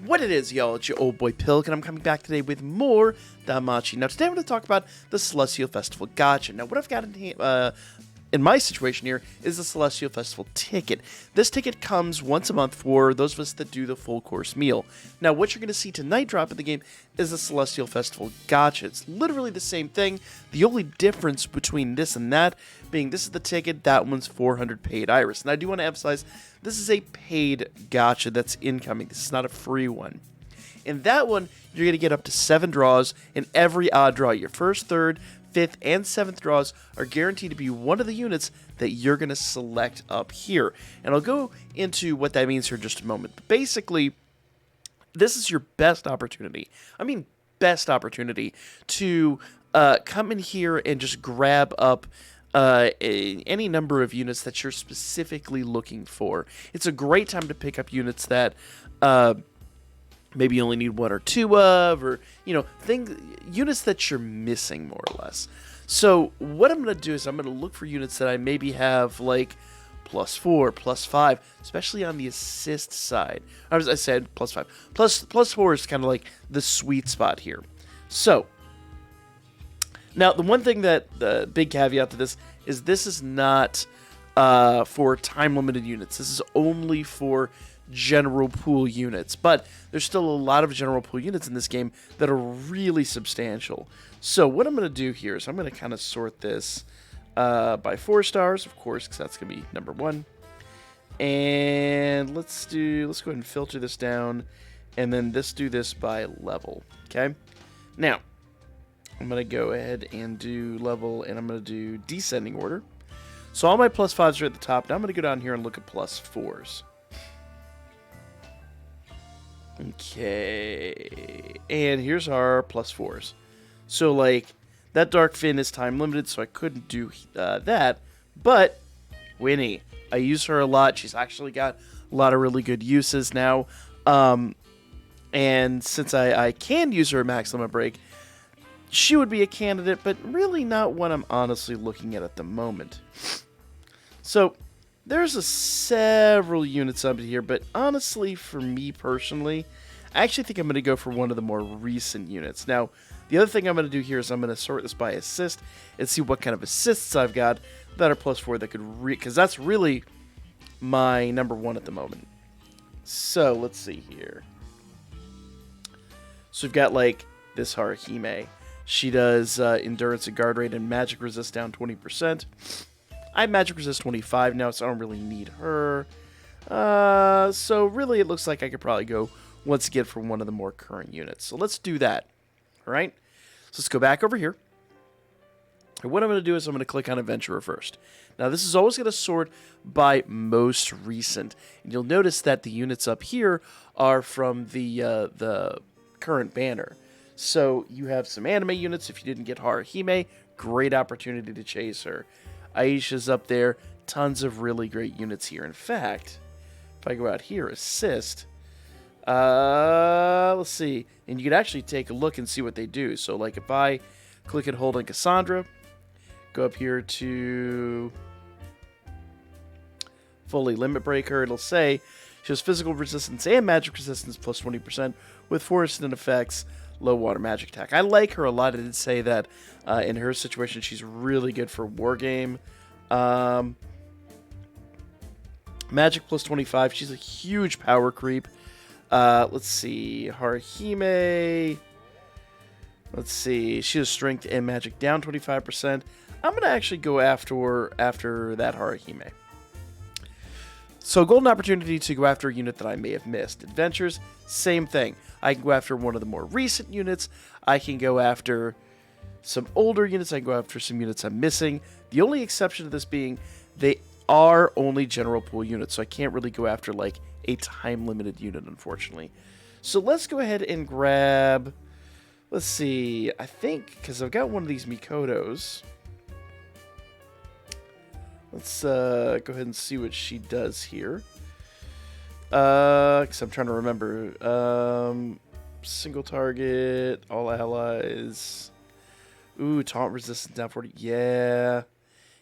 What it is, y'all, it's your old boy Pilk, and I'm coming back today with more Danmachi. Now, today I'm going to talk about the Celestial Festival Gacha. Now, what I've got in my situation here is the Celestial Festival ticket. This ticket comes once a month for those of us that do the full course meal. Now, what you're going to see tonight drop in the game is the Celestial Festival Gacha. It's literally the same thing. The only difference between this and that being this is the ticket, that one's 400 paid iris. And I do want to emphasize, this is a paid gacha that's incoming. This is not a free one. In that one, you're going to get up to 7 draws in every odd draw. Your first, third, fifth, and seventh draws are guaranteed to be one of the units that you're going to select up here. And I'll go into what that means here in just a moment. But basically, this is your best opportunity. I mean, best opportunity to come in here and just grab up any number of units that you're specifically looking for. It's a great time to pick up units that maybe you only need 1 or 2 of, or units that you're missing more or less. So what I'm going to do is I'm going to look for units that I maybe have like +4, +5, especially on the assist side. As I said, +5, +4 is kind of like the sweet spot here. So now, the one thing that the big caveat to this is not for time-limited units. This is only for general pool units. But there's still a lot of general pool units in this game that are really substantial. So what I'm going to do here is I'm going to kind of sort this by 4 stars, of course, because that's going to be number 1. And let's go ahead and filter this down, and then do this by level. Okay? Now, I'm going to go ahead and do level, and I'm going to do descending order. So all my +5s are at the top. Now I'm going to go down here and look at +4s. Okay. And here's our +4s. So, like, that Dark Fin is time limited, so I couldn't do that. But Winnie, I use her a lot. She's actually got a lot of really good uses now. And since I can use her at max limit break, she would be a candidate, but really not one I'm honestly looking at the moment. So, there's several units up here, but honestly, for me personally, I actually think I'm going to go for one of the more recent units. Now, the other thing I'm going to do here is I'm going to sort this by assist and see what kind of assists I've got that are +4 that could because that's really my number 1 at the moment. So, let's see here. So, we've got, like, this Haruhime. She does endurance and guard rate and magic resist down 20%. I have magic resist 25 now, so I don't really need her. So really, it looks like I could probably go once again for one of the more current units. So let's do that. All right. So let's go back over here. And what I'm going to do is I'm going to click on Adventurer first. Now, this is always going to sort by most recent. And you'll notice that the units up here are from the current banner. So you have some anime units. If you didn't get Haruhime, great opportunity to chase her. Aisha's up there. Tons of really great units here. In fact, if I go out here, assist. Let's see. And you can actually take a look and see what they do. So, like, if I click and hold on Cassandra, go up here to fully limit breaker, it'll say she has physical resistance and magic resistance +20% with 4 instant effects. Low water magic attack. I like her a lot. I did say that in her situation, she's really good for Wargame. Magic +25. She's a huge power creep. Let's see. Haruhime. Let's see. She has strength and magic down 25%. I'm going to actually go after that Haruhime. So, golden opportunity to go after a unit that I may have missed. Adventures, same thing. I can go after one of the more recent units. I can go after some older units. I can go after some units I'm missing. The only exception to this being they are only general pool units, so I can't really go after, like, a time-limited unit, unfortunately. So let's go ahead and grab, let's see, I think, because I've got one of these Mikotos. Let's go ahead and see what she does here. Because I'm trying to remember. Single target, all allies. Ooh, taunt resistance down 40.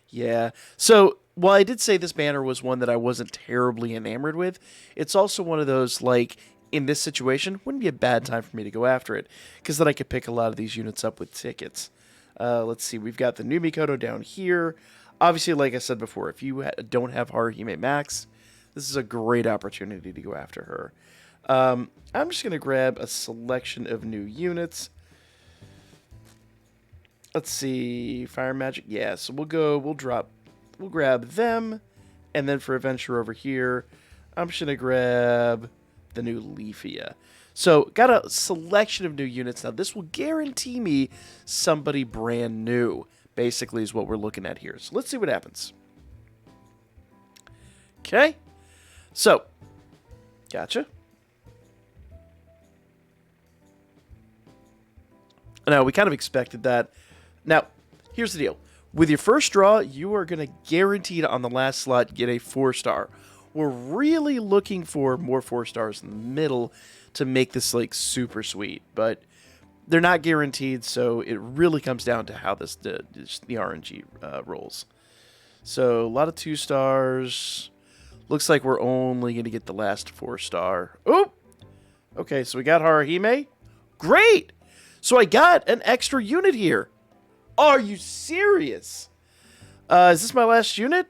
Yeah. So, while I did say this banner was one that I wasn't terribly enamored with, it's also one of those, like, in this situation, wouldn't be a bad time for me to go after it, because then I could pick a lot of these units up with tickets. Let's see, we've got the new Mikoto down here. Obviously, like I said before, if you don't have Haruhime Max, this is a great opportunity to go after her. I'm just going to grab a selection of new units. Let's see, Fire Magic, yeah, so we'll grab them, and then for Adventure over here, I'm just going to grab the new Leafia. So, got a selection of new units. Now, this will guarantee me somebody brand new, basically, is what we're looking at here. So, let's see what happens. Okay. So, gotcha. Now, we kind of expected that. Now, here's the deal. With your first draw, you are going to guaranteed on the last slot get a 4-star. We're really looking for more 4-stars in the middle to make this like super sweet, but they're not guaranteed, so it really comes down to how the RNG rolls. So a lot of 2-stars. Looks like we're only going to get the last 4-star. Oh, okay. So we got Haruhime. Great. So I got an extra unit here. Are you serious? Is this my last unit?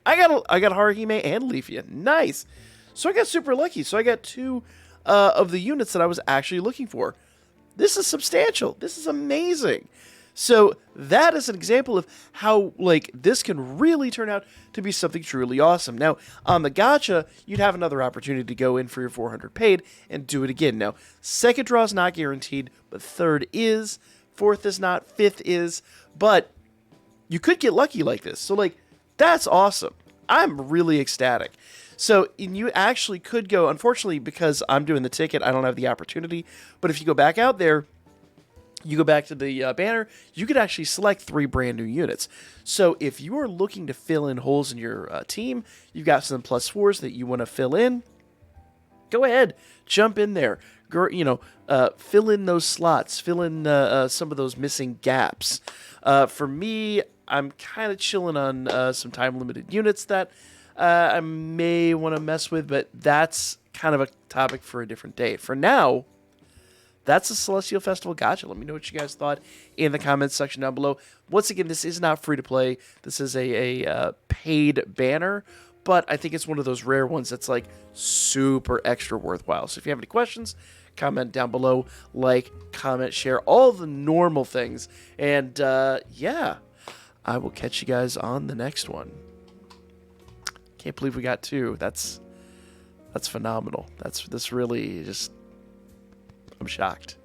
I got Haruhime and Leafia. Nice. So I got super lucky. So I got 2 of the units that I was actually looking for. This is substantial. This is amazing. So that is an example of how like this can really turn out to be something truly awesome. Now, on the gacha, you'd have another opportunity to go in for your 400 paid and do it again. Now, second draw is not guaranteed, but third is. Fourth is not. Fifth is. But you could get lucky like this. So, like, that's awesome. I'm really ecstatic. So, and you actually could go, unfortunately, because I'm doing the ticket, I don't have the opportunity. But if you go back out there, you go back to the banner, you could actually select 3 brand new units. So if you are looking to fill in holes in your team, you've got some +4s that you want to fill in, go ahead, jump in there. Fill in those slots, fill in some of those missing gaps. For me, I'm kind of chilling on some time-limited units that I may want to mess with, but that's kind of a topic for a different day. For now, that's the Celestial Festival Gacha. Let me know what you guys thought in the comments section down below. Once again, this is not free to play. This is a paid banner, but I think it's one of those rare ones that's like super extra worthwhile. So if you have any questions, comment down below, like, comment, share, all the normal things. And yeah, I will catch you guys on the next one. Can't believe we got 2. That's phenomenal. That's really just, I'm shocked.